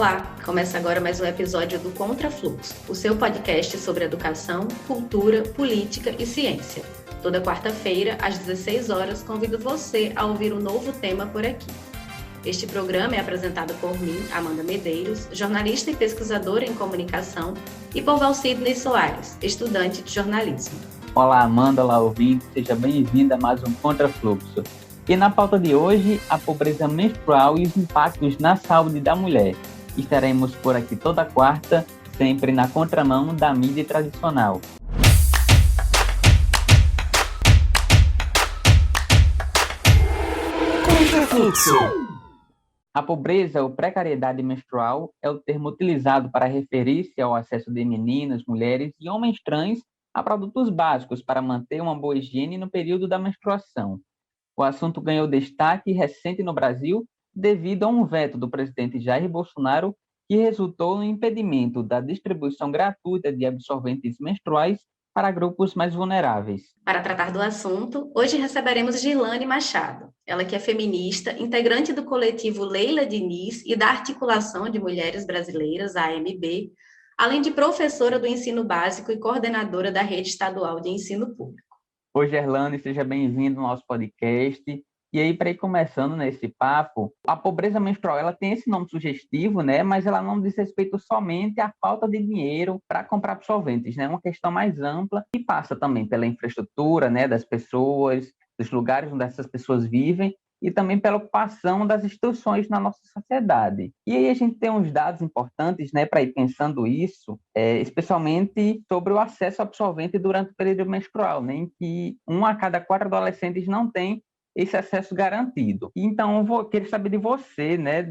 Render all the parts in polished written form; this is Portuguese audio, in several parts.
Olá, começa agora mais um episódio do Contrafluxo, o seu podcast sobre educação, cultura, política e ciência. Toda quarta-feira, às 16 horas, convido você a ouvir um novo tema por aqui. Este programa é apresentado por mim, Amanda Medeiros, jornalista e pesquisadora em comunicação, e por Valcidney Soares, estudante de jornalismo. Olá, Amanda, olá, ouvinte, seja bem-vinda a mais um Contrafluxo. E na pauta de hoje, a pobreza menstrual e os impactos na saúde da mulher. Estaremos por aqui toda quarta, sempre na contramão da mídia tradicional. Contrafluxo. A pobreza ou precariedade menstrual é o termo utilizado para referir-se ao acesso de meninas, mulheres e homens trans a produtos básicos para manter uma boa higiene no período da menstruação. O assunto ganhou destaque recente no Brasil devido a um veto do presidente Jair Bolsonaro que resultou no impedimento da distribuição gratuita de absorventes menstruais para grupos mais vulneráveis. Para tratar do assunto, hoje receberemos Gilane Machado. Ela que é feminista, integrante do coletivo Leila Diniz e da Articulação de Mulheres Brasileiras, AMB, além de professora do ensino básico e coordenadora da Rede Estadual de Ensino Público. Oi, Gerlane, seja bem-vindo ao nosso podcast. E aí, para ir começando nesse papo, a pobreza menstrual ela tem esse nome sugestivo, né? Mas ela não diz respeito somente à falta de dinheiro para comprar absorventes, né? É uma questão mais ampla e passa também pela infraestrutura, né, das pessoas, dos lugares onde essas pessoas vivem e também pela ocupação das instituições na nossa sociedade. E aí a gente tem uns dados importantes, né, para ir pensando isso, especialmente sobre o acesso ao absorvente durante o período menstrual, né, em que 1 a cada 4 adolescentes não tem esse acesso garantido. Então, eu queria saber de você, né,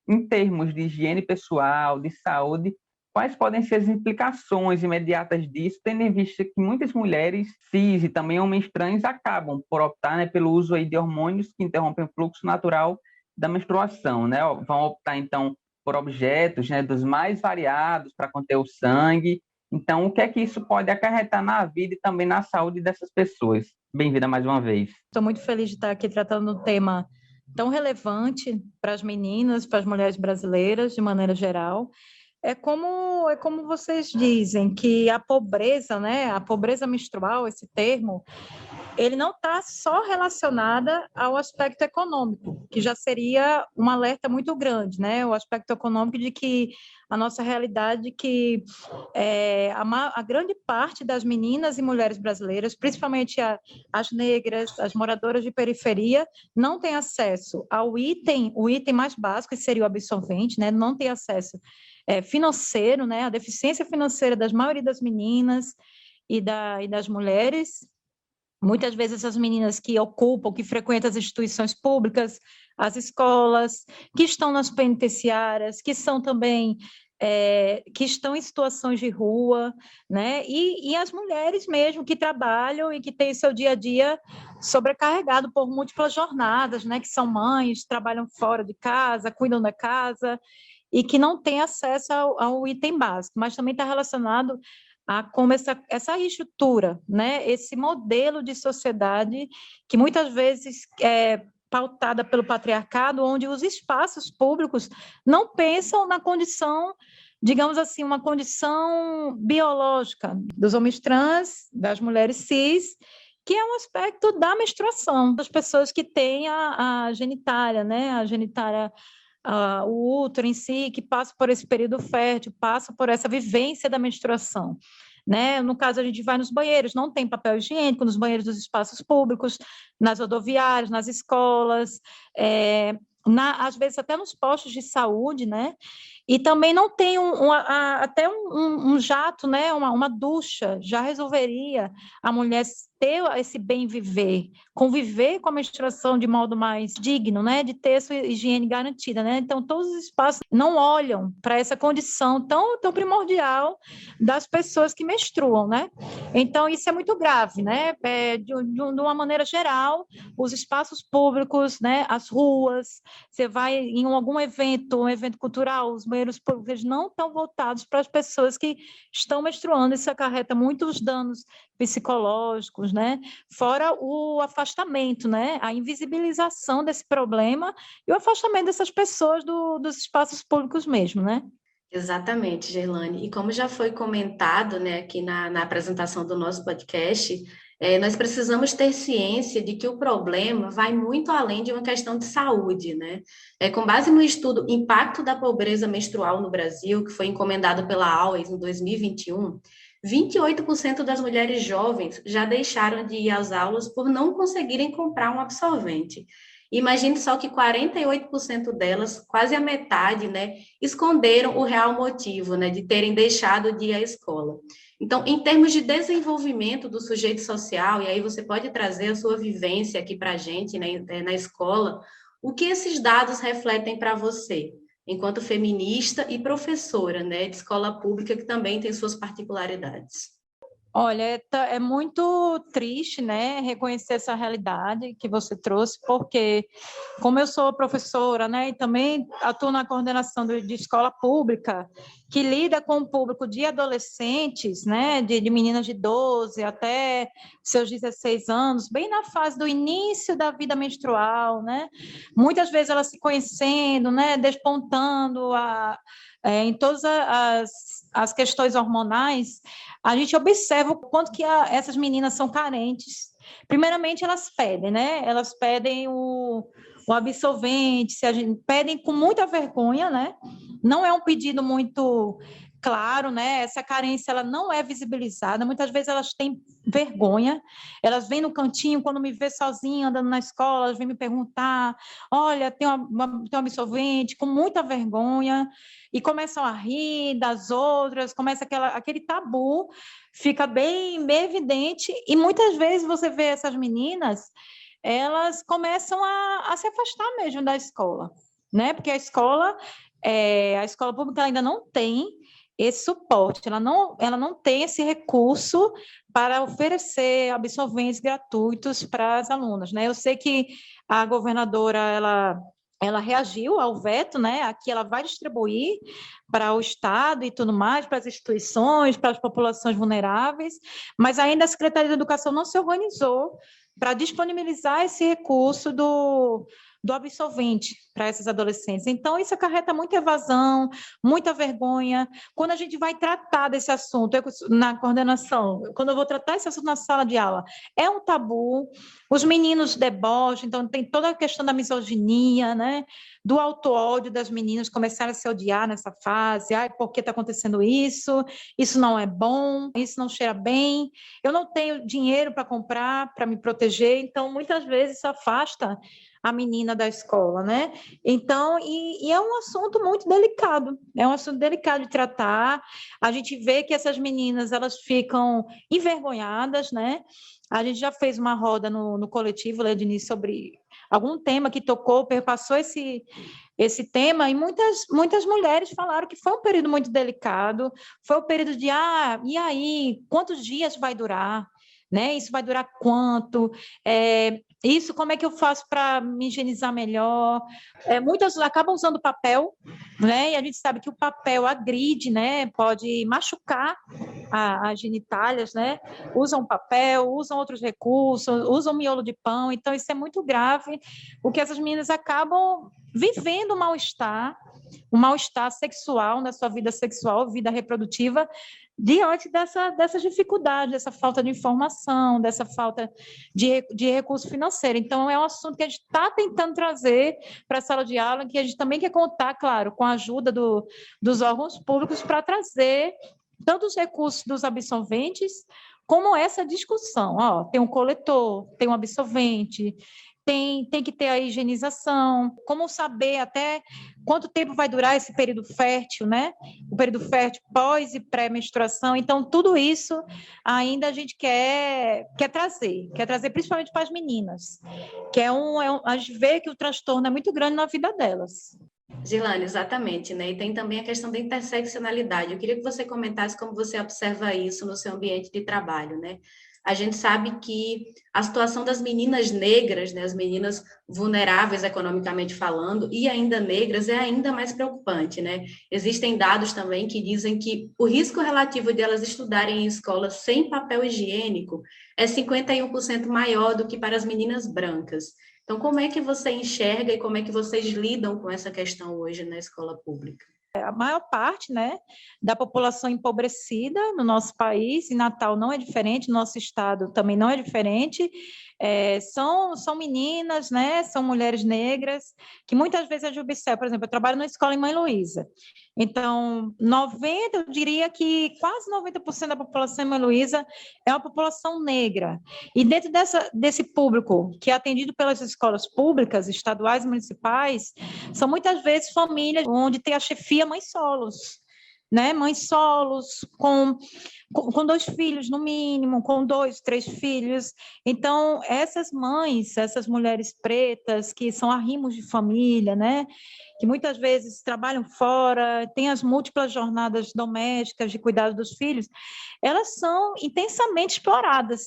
em termos de higiene pessoal, de saúde, quais podem ser as implicações imediatas disso, tendo em vista que muitas mulheres cis e também homens trans acabam por optar, né, pelo uso aí de hormônios que interrompem o fluxo natural da menstruação, né? Vão optar, então, por objetos, né, dos mais variados para conter o sangue. Então, o que é que isso pode acarretar na vida e também na saúde dessas pessoas? Bem-vinda mais uma vez. Estou muito feliz de estar aqui tratando um tema tão relevante para as meninas, para as mulheres brasileiras, de maneira geral. É como vocês dizem, que a pobreza, né, a pobreza menstrual, esse termo, ele não está só relacionada ao aspecto econômico, que já seria um alerta muito grande, né? O aspecto econômico de que a nossa realidade, que a grande parte das meninas e mulheres brasileiras, principalmente as negras, as moradoras de periferia, não tem acesso ao o item mais básico, que seria o absorvente, né? Não tem acesso financeiro, né? A deficiência financeira da maioria das meninas e das mulheres. Muitas vezes as meninas que ocupam, que frequentam as instituições públicas, as escolas, que estão nas penitenciárias, que são também, que estão em situações de rua, né? E as mulheres mesmo que trabalham e que têm seu dia a dia sobrecarregado por múltiplas jornadas, né? Que são mães, trabalham fora de casa, cuidam da casa e que não têm acesso ao item básico, mas também está relacionado a como essa estrutura, né? Esse modelo de sociedade que muitas vezes é pautada pelo patriarcado, onde os espaços públicos não pensam na condição, digamos assim, uma condição biológica dos homens trans, das mulheres cis, que é um aspecto da menstruação, das pessoas que têm a genitália, né? A genitália, o útero em si, que passa por esse período fértil, passa por essa vivência da menstruação, né? No caso, a gente vai nos banheiros, não tem papel higiênico nos banheiros dos espaços públicos, nas rodoviárias, nas escolas, às vezes até nos postos de saúde, né? E também não tem até um jato, né? Uma ducha, já resolveria a mulher ter esse bem viver, conviver com a menstruação de modo mais digno, né? De ter sua higiene garantida, né? Então, todos os espaços não olham para essa condição tão primordial das pessoas que menstruam, né? Então, isso é muito grave, né? De uma maneira geral, os espaços públicos, né? As ruas, você vai em algum evento, um evento cultural, os banheiros públicos não estão voltados para as pessoas que estão menstruando, isso acarreta muitos danos psicológicos, anos, né? Fora o afastamento, né? A invisibilização desse problema e o afastamento dessas pessoas dos espaços públicos mesmo, né? Exatamente, Gerlane. E como já foi comentado, né, aqui na apresentação do nosso podcast, nós precisamos ter ciência de que o problema vai muito além de uma questão de saúde, né? Com base no estudo Impacto da Pobreza Menstrual no Brasil, que foi encomendado pela AUES em 2021, 28% das mulheres jovens já deixaram de ir às aulas por não conseguirem comprar um absorvente. Imagine só que 48% delas, quase a metade, né, esconderam o real motivo, né, de terem deixado de ir à escola. Então, em termos de desenvolvimento do sujeito social, e aí você pode trazer a sua vivência aqui para a gente, né, na escola, o que esses dados refletem para você, enquanto feminista e professora, né, de escola pública, que também tem suas particularidades? Olha, é muito triste, né, reconhecer essa realidade que você trouxe, porque como eu sou professora, né, e também atuo na coordenação de escola pública, que lida com o público de adolescentes, né, de meninas de 12 até seus 16 anos, bem na fase do início da vida menstrual, né, muitas vezes elas se conhecendo, né, despontando em todas as questões hormonais, a gente observa o quanto que essas meninas são carentes. Primeiramente, elas pedem, né? Elas pedem o absolvente, pedem com muita vergonha, né? Não é um pedido muito claro, né? Essa carência ela não é visibilizada. Muitas vezes elas têm vergonha. Elas vêm no cantinho quando me vê sozinha andando na escola, elas vêm me perguntar: olha, tem um absolvente, com muita vergonha, e começam a rir das outras, começa aquele tabu, fica bem evidente, e muitas vezes você vê essas meninas, elas começam a se afastar mesmo da escola, né? Porque a escola pública ainda não tem esse suporte, ela não tem esse recurso para oferecer absolventes gratuitos para as alunas, né? Eu sei que a governadora, ela reagiu ao veto, né? Aqui ela vai distribuir para o Estado e tudo mais, para as instituições, para as populações vulneráveis, mas ainda a Secretaria de Educação não se organizou para disponibilizar esse recurso do absolvente para esses adolescentes. Então, isso acarreta muita evasão, muita vergonha. Quando a gente vai tratar desse assunto na coordenação, quando eu vou tratar esse assunto na sala de aula, é um tabu, os meninos debocham, então tem toda a questão da misoginia, né? Do auto-ódio das meninas começarem a se odiar nessa fase. Ai, por que está acontecendo isso? Isso não é bom, isso não cheira bem, eu não tenho dinheiro para comprar, para me proteger, então muitas vezes isso afasta a menina da escola, né? Então, e é um assunto muito delicado, é um assunto delicado de tratar. A gente vê que essas meninas, elas ficam envergonhadas, né? A gente já fez uma roda no coletivo, Ledini, sobre algum tema que tocou, perpassou esse tema, e muitas mulheres falaram que foi um período muito delicado, foi o período de, e aí, quantos dias vai durar? Né? Isso vai durar quanto? Isso, como é que eu faço para me higienizar melhor? Muitas acabam usando papel, né? E a gente sabe que o papel agride, né? Pode machucar as genitálias, né? Usam papel, usam outros recursos, usam miolo de pão, então isso é muito grave, porque essas meninas acabam vivendo um mal-estar sexual na sua vida sexual, vida reprodutiva, diante dessas dificuldades, dessa falta de informação, dessa falta de recurso financeiro. Então, é um assunto que a gente está tentando trazer para a sala de aula, que a gente também quer contar, claro, com a ajuda dos órgãos públicos para trazer tanto os recursos dos absolventes, como essa discussão. Tem um coletor, tem um absolvente, tem que ter a higienização, como saber até quanto tempo vai durar esse período fértil, né? O período fértil pós e pré-menstruação. Então, tudo isso ainda a gente quer trazer principalmente para as meninas, que a gente vê que o transtorno é muito grande na vida delas. Gerlane, exatamente, né? E tem também a questão da interseccionalidade. Eu queria que você comentasse como você observa isso no seu ambiente de trabalho, né? a gente sabe que a situação das meninas negras, né, as meninas vulneráveis economicamente falando, e ainda negras, é ainda mais preocupante, né? Existem dados também que dizem que o risco relativo de elas estudarem em escolas sem papel higiênico é 51% maior do que para as meninas brancas. Então, como é que você enxerga e como é que vocês lidam com essa questão hoje na escola pública? A maior parte, né, da população empobrecida no nosso país, e Natal não é diferente, nosso estado também não é diferente, são meninas, né, são mulheres negras, que muitas vezes a gente observa, por exemplo, eu trabalho numa escola em Mãe Luísa, então, eu diria que quase 90% da população em Mãe Luísa é uma população negra, e dentro desse público que é atendido pelas escolas públicas, estaduais e municipais, são muitas vezes famílias onde tem a chefia mães solos, né? Mães solos, com 2 filhos no mínimo, com 2, 3 filhos. Então, essas mães, essas mulheres pretas, que são arrimos de família, né? Que muitas vezes trabalham fora, têm as múltiplas jornadas domésticas de cuidado dos filhos, elas são intensamente exploradas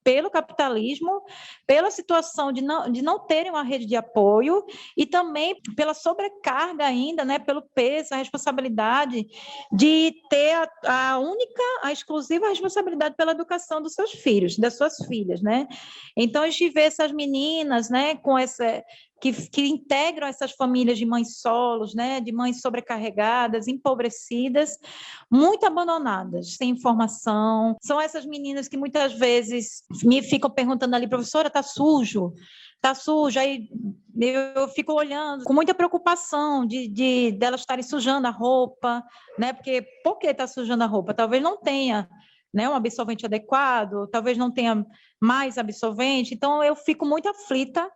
pelo capitalismo, pela situação de não terem uma rede de apoio e também pela sobrecarga ainda, né, pelo peso, a responsabilidade de ter a exclusiva responsabilidade pela educação dos seus filhos, das suas filhas, né? Então, a gente vê essas meninas, né, com essa... Que integram essas famílias de mães solos, né, de mães sobrecarregadas, empobrecidas, muito abandonadas, sem informação. São essas meninas que muitas vezes me ficam perguntando ali, professora, está sujo? Está sujo? Aí eu fico olhando com muita preocupação de elas estarem sujando a roupa, né? Porque por que está sujando a roupa? Talvez não tenha, né, um absorvente adequado, talvez não tenha mais absorvente. Então, eu fico muito aflita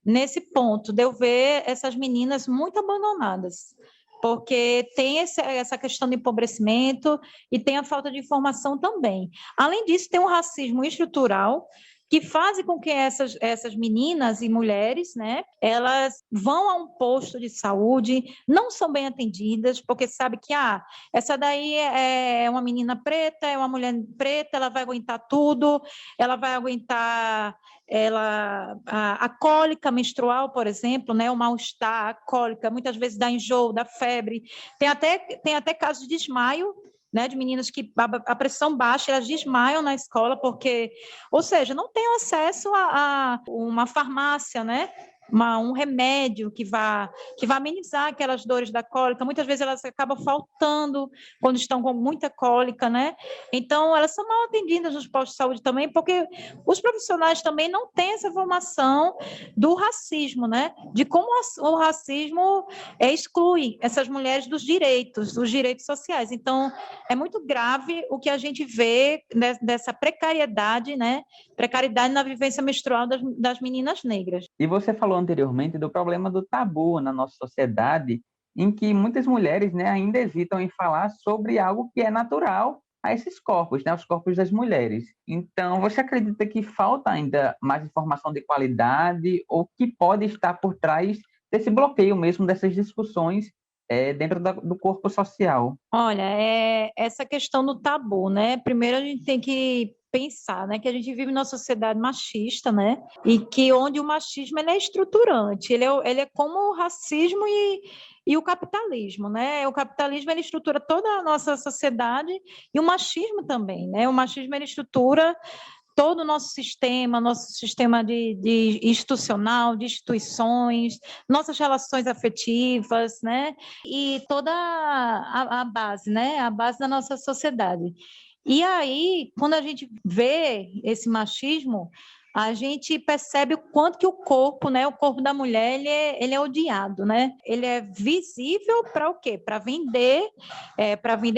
nesse ponto, de eu ver essas meninas muito abandonadas, porque tem essa questão do empobrecimento e tem a falta de informação também. Além disso, tem um racismo estrutural que faz com que essas meninas e mulheres, né, elas vão a um posto de saúde, não são bem atendidas, porque sabe que essa daí é uma menina preta, é uma mulher preta, ela vai aguentar tudo, ela vai aguentar a cólica menstrual, por exemplo, né, o mal-estar, a cólica, muitas vezes dá enjoo, dá febre, tem até casos de desmaio, né, de meninas que a pressão baixa, elas desmaiam na escola, porque, ou seja, não tem acesso a uma farmácia, né, um remédio que vá amenizar aquelas dores da cólica. Muitas vezes elas acabam faltando quando estão com muita cólica, né? Então, elas são mal atendidas nos postos de saúde também, porque os profissionais também não têm essa formação do racismo, né? De como o racismo exclui essas mulheres dos direitos sociais. Então, é muito grave o que a gente vê dessa precariedade, né? Precariedade na vivência menstrual das meninas negras. E você falou anteriormente do problema do tabu na nossa sociedade, em que muitas mulheres, né, ainda hesitam em falar sobre algo que é natural a esses corpos, né, os corpos das mulheres. Então, você acredita que falta ainda mais informação de qualidade ou que pode estar por trás desse bloqueio mesmo dessas discussões dentro do corpo social? Olha, essa questão do tabu, né? Primeiro a gente tem que pensar, né, que a gente vive numa sociedade machista, né, e que onde o machismo ele é estruturante, ele é como o racismo e o capitalismo, né? O capitalismo ele estrutura toda a nossa sociedade e o machismo também, né? O machismo ele estrutura todo o nosso sistema de institucional, de instituições, nossas relações afetivas, né? E toda a base, né? A base da nossa sociedade. E aí, quando a gente vê esse machismo, a gente percebe o quanto que o corpo, né, o corpo da mulher, ele é odiado, né? Ele é visível para o quê? Para vender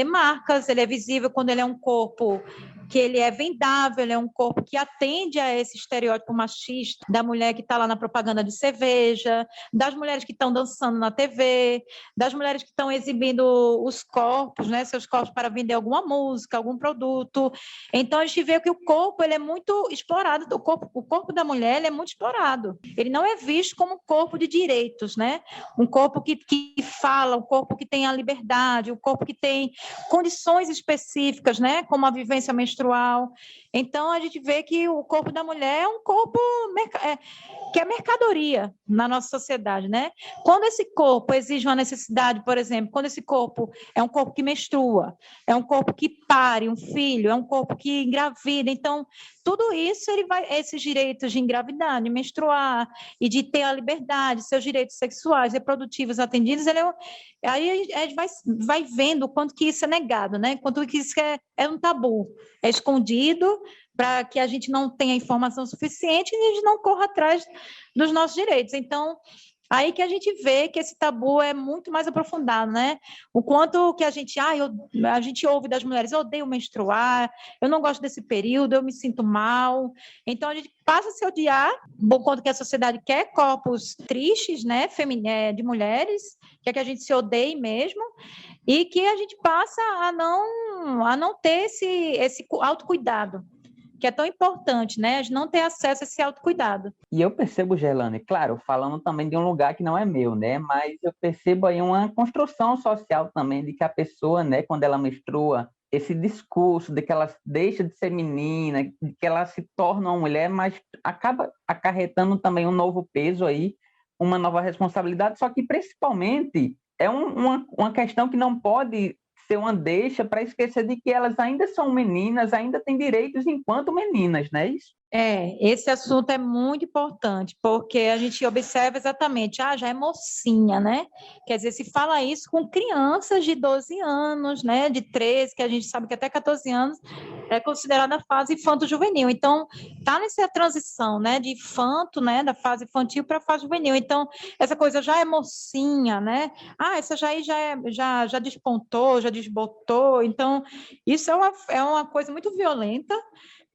marcas, ele é visível quando ele é um corpo que ele é vendável, ele é um corpo que atende a esse estereótipo machista da mulher que está lá na propaganda de cerveja, das mulheres que estão dançando na TV, das mulheres que estão exibindo os corpos, né, seus corpos para vender alguma música, algum produto. Então, a gente vê que o corpo ele é muito explorado, o corpo da mulher ele é muito explorado. Ele não é visto como um corpo de direitos, né? Um corpo que fala, um corpo que tem a liberdade, um corpo que tem condições específicas, né, como a vivência menstrual, menstrual. Então, a gente vê que o corpo da mulher é um corpo que é mercadoria na nossa sociedade, né? Quando esse corpo exige uma necessidade, por exemplo, quando esse corpo é um corpo que menstrua, é um corpo que pare um filho, é um corpo que engravida, então, tudo isso, esses direitos de engravidar, de menstruar e de ter a liberdade, seus direitos sexuais, reprodutivos atendidos, aí a gente vai vendo o quanto que isso é negado, né? Quanto que isso é um tabu, é escondido para que a gente não tenha informação suficiente e a gente não corra atrás dos nossos direitos. Então, aí que a gente vê que esse tabu é muito mais aprofundado, né? O quanto que a gente ouve das mulheres, eu odeio menstruar, eu não gosto desse período, eu me sinto mal. Então, a gente passa a se odiar, por conta que a sociedade quer corpos tristes, né? De mulheres, quer que a gente se odeie mesmo, e que a gente passa a não ter esse autocuidado, que é tão importante, né? A gente não ter acesso a esse autocuidado. E eu percebo, Gerlane, claro, falando também de um lugar que não é meu, né? Mas eu percebo aí uma construção social também de que a pessoa, né, quando ela menstrua, esse discurso de que ela deixa de ser menina, de que ela se torna uma mulher, mas acaba acarretando também um novo peso aí, uma nova responsabilidade, só que principalmente é uma questão que não pode ser uma deixa para esquecer de que elas ainda são meninas, ainda têm direitos enquanto meninas, não é isso? Esse assunto é muito importante, porque a gente observa exatamente, já é mocinha, né? Quer dizer, se fala isso com crianças de 12 anos, né? De 13, que a gente sabe que até 14 anos é considerada a fase infanto-juvenil. Então, tá nessa transição, né? De infanto, né? Da fase infantil para a fase juvenil. Então, essa coisa já é mocinha, né? Essa já despontou, já desbotou. Então, isso é uma coisa muito violenta.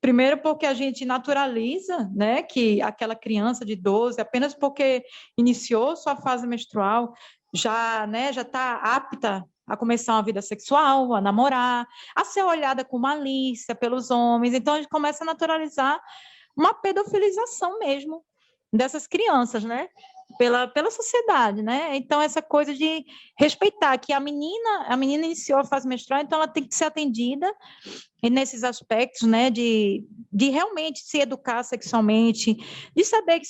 Primeiro porque a gente naturaliza, né, que aquela criança de 12, apenas porque iniciou sua fase menstrual, já está apta a começar uma vida sexual, a namorar, a ser olhada com malícia pelos homens. Então, a gente começa a naturalizar uma pedofilização mesmo dessas crianças, né? Pela sociedade, né? Então, essa coisa de respeitar que a menina iniciou a fase menstrual, então ela tem que ser atendida nesses aspectos, né, de realmente se educar sexualmente, de saber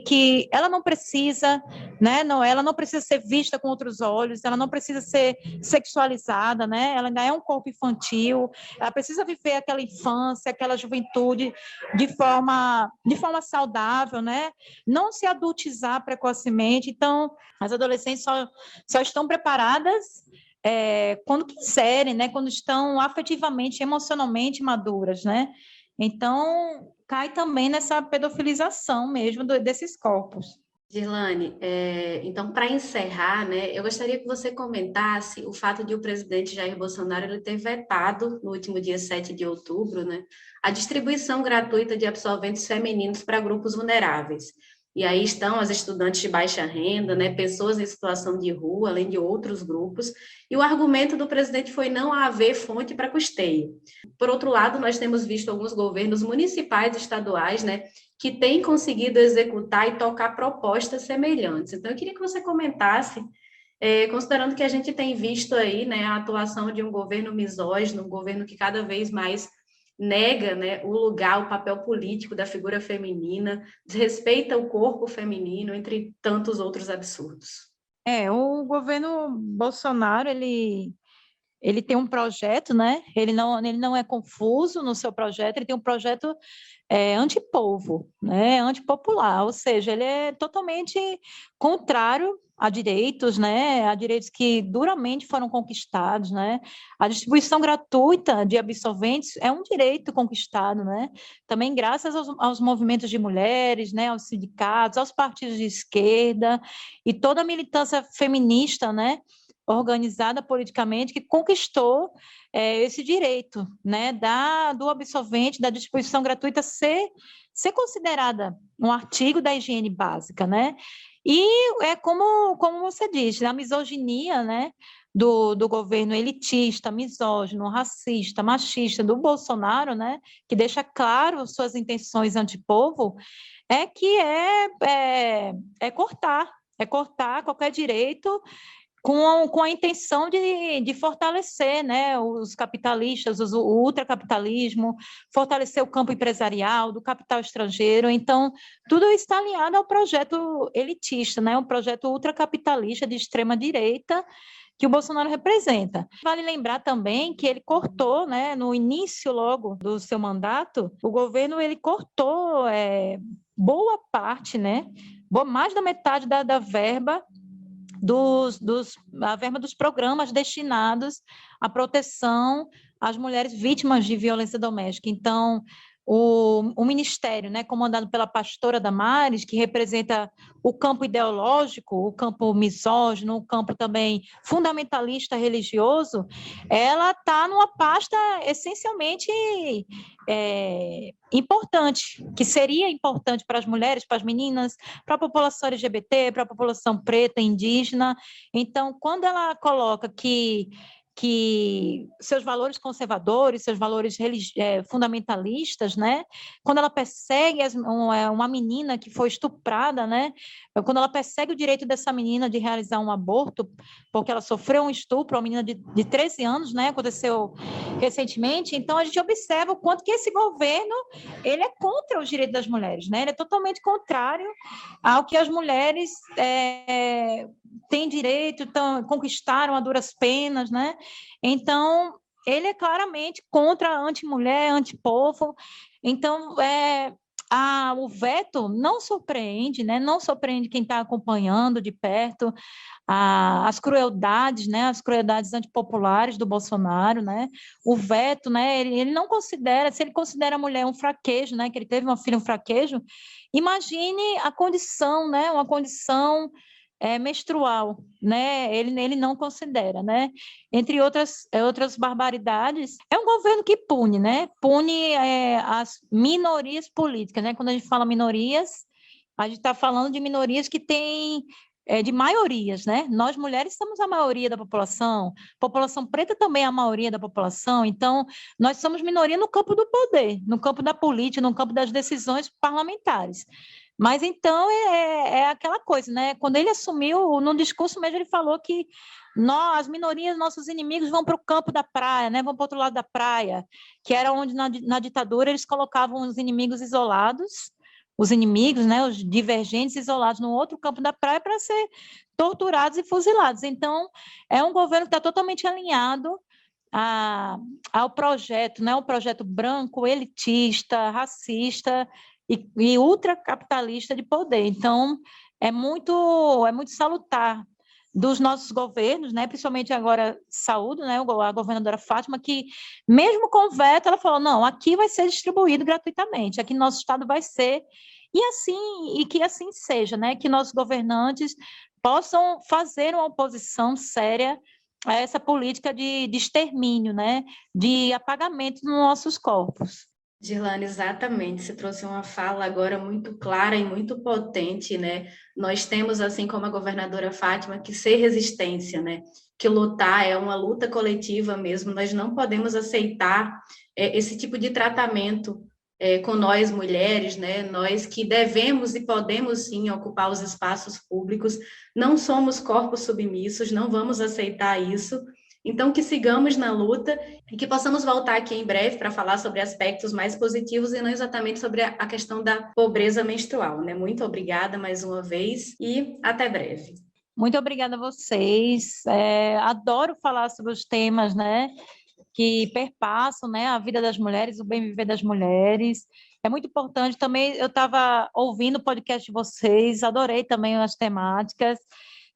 que ela não precisa, né, ela não precisa ser vista com outros olhos, ela não precisa ser sexualizada, né, ela ainda é um corpo infantil, ela precisa viver aquela infância, aquela juventude de forma saudável, né, não se adultizar precocemente. Então, as adolescentes só estão preparadas quando quiserem, né? Quando estão afetivamente, emocionalmente maduras, né? Então, cai também nessa pedofilização mesmo desses corpos. Girlane, então, para encerrar, né, eu gostaria que você comentasse o fato de o presidente Jair Bolsonaro ele ter vetado, no último dia 7 de outubro, né, a distribuição gratuita de absorventes femininos para grupos vulneráveis. E aí estão as estudantes de baixa renda, né, pessoas em situação de rua, além de outros grupos, e o argumento do presidente foi não haver fonte para custeio. Por outro lado, nós temos visto alguns governos municipais e estaduais, né, que têm conseguido executar e tocar propostas semelhantes. Então, eu queria que você comentasse, considerando que a gente tem visto aí, né, a atuação de um governo misógino, um governo que cada vez mais nega, né, o lugar, o papel político da figura feminina, desrespeita o corpo feminino, entre tantos outros absurdos. O governo Bolsonaro, ele tem um projeto, né? Ele não é confuso no seu projeto, ele tem um projeto antipovo, né? Antipopular, ou seja, ele é totalmente contrário a direitos, né? A direitos que duramente foram conquistados, né? A distribuição gratuita de absorventes é um direito conquistado, né? Também graças aos movimentos de mulheres, né? Aos sindicatos, aos partidos de esquerda e toda a militância feminista, né? Organizada politicamente, que conquistou esse direito, né, do absorvente, da distribuição gratuita ser considerada um artigo da higiene básica, né? E é como você diz, a misoginia, né, do governo elitista, misógino, racista, machista do Bolsonaro, né, que deixa claro suas intenções antipovo, que é cortar qualquer direito com a intenção de fortalecer, né, os capitalistas, o ultracapitalismo, fortalecer o campo empresarial, do capital estrangeiro. Então, tudo isso está alinhado ao projeto elitista, né, um projeto ultracapitalista de extrema-direita, que o Bolsonaro representa. Vale lembrar também que ele cortou, né, no início logo do seu mandato, o governo ele cortou boa parte, né, mais da metade da verba a verba dos programas destinados à proteção às mulheres vítimas de violência doméstica. Então, o Ministério, né, comandado pela pastora Damares, que representa o campo ideológico, o campo misógino, o campo também fundamentalista religioso, ela está numa pasta essencialmente importante, que seria importante para as mulheres, para as meninas, para a população LGBT, para a população preta, indígena. Então, quando ela coloca que seus valores conservadores, seus valores fundamentalistas, né? Quando ela persegue uma menina que foi estuprada, né? Quando ela persegue o direito dessa menina de realizar um aborto, porque ela sofreu um estupro, uma menina de 13 anos, né? Aconteceu recentemente. Então, a gente observa o quanto que esse governo ele é contra os direitos das mulheres, né? Ele é totalmente contrário ao que as mulheres têm direito, conquistaram a duras penas, né? Então, ele é claramente contra a anti-mulher, anti-povo. Então, o veto não surpreende, né? Não surpreende quem está acompanhando de perto as crueldades, né? As crueldades antipopulares do Bolsonaro, né? O veto, né? Ele não considera, se ele considera a mulher um fraquejo, né? Que ele teve uma filha um fraquejo, imagine a condição, né? Uma condição menstrual, né? Ele não considera, né? Entre outras barbaridades, é um governo que pune, né? Pune as minorias políticas, né? Quando a gente fala minorias, a gente está falando de minorias que têm de maiorias, né? Nós mulheres somos a maioria da população preta também é a maioria da população, então nós somos minoria no campo do poder, no campo da política, no campo das decisões parlamentares. Mas então é aquela coisa, né? Quando ele assumiu, no discurso mesmo ele falou que as minorias, nossos inimigos vão para o campo da praia, né? Vão para o outro lado da praia, que era onde na ditadura eles colocavam os inimigos isolados, os inimigos, né? Os divergentes isolados no outro campo da praia para ser torturados e fuzilados. Então é um governo que está totalmente alinhado ao projeto, né? Um projeto branco, elitista, racista e ultracapitalista de poder. Então, é muito salutar dos nossos governos, né, principalmente agora saúde, né, a governadora Fátima, que mesmo com o veto, ela falou, não, aqui vai ser distribuído gratuitamente, aqui no nosso estado vai ser, e que assim seja, né, que nossos governantes possam fazer uma oposição séria a essa política de extermínio, né, de apagamento dos nossos corpos. Girlane, exatamente, você trouxe uma fala agora muito clara e muito potente, né? Nós temos, assim como a governadora Fátima, que ser resistência, né? Que lutar é uma luta coletiva mesmo, nós não podemos aceitar esse tipo de tratamento com nós mulheres, né? Nós que devemos e podemos sim ocupar os espaços públicos, não somos corpos submissos, não vamos aceitar isso. Então, que sigamos na luta e que possamos voltar aqui em breve para falar sobre aspectos mais positivos e não exatamente sobre a questão da pobreza menstrual, né? Muito obrigada mais uma vez e até breve. Muito obrigada a vocês. Adoro falar sobre os temas, né, que perpassam, né, a vida das mulheres, o bem viver das mulheres. É muito importante. Também eu estava ouvindo o podcast de vocês, adorei também as temáticas.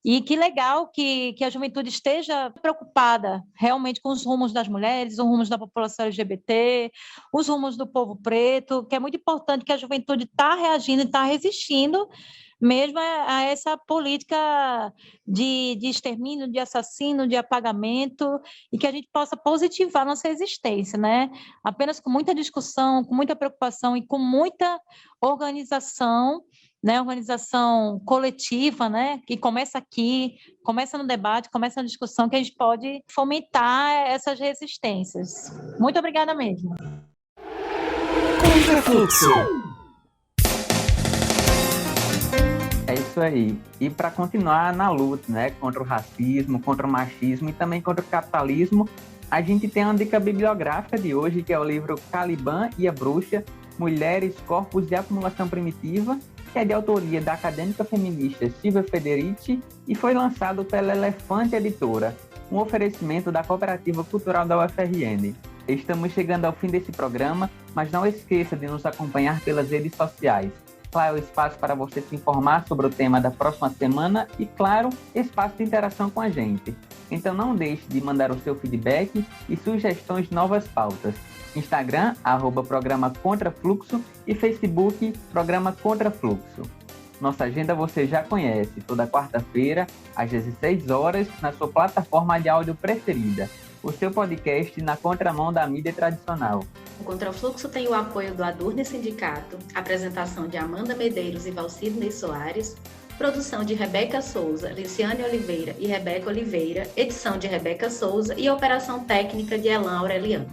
E que legal que a juventude esteja preocupada realmente com os rumos das mulheres, os rumos da população LGBT, os rumos do povo preto, que é muito importante que a juventude está reagindo e está resistindo mesmo a essa política de extermínio, de assassino, de apagamento, e que a gente possa positivar nossa existência, né? Apenas com muita discussão, com muita preocupação e com muita organização, né, organização coletiva, né, que começa aqui, começa no debate, começa na discussão, que a gente pode fomentar essas resistências. Muito obrigada mesmo. É isso aí. E para continuar na luta, né, contra o racismo, contra o machismo e também contra o capitalismo, a gente tem uma dica bibliográfica de hoje, que é o livro Caliban e a Bruxa, Mulheres, Corpos de Acumulação Primitiva, que é de autoria da acadêmica feminista Silvia Federici e foi lançado pela Elefante Editora, um oferecimento da Cooperativa Cultural da UFRN. Estamos chegando ao fim desse programa, mas não esqueça de nos acompanhar pelas redes sociais. Lá é o espaço para você se informar sobre o tema da próxima semana e, claro, espaço de interação com a gente. Então não deixe de mandar o seu feedback e sugestões de novas pautas. Instagram, @programa Contrafluxo e Facebook, Programa Contrafluxo. Nossa agenda você já conhece, toda quarta-feira, às 16 horas, na sua plataforma de áudio preferida. O seu podcast na contramão da mídia tradicional. O Contrafluxo tem o apoio do Adurne Sindicato, apresentação de Amanda Medeiros e Valcidney Soares, produção de Rebeca Souza, Liciane Oliveira e Rebeca Oliveira, edição de Rebeca Souza e operação técnica de Elan Aureliano.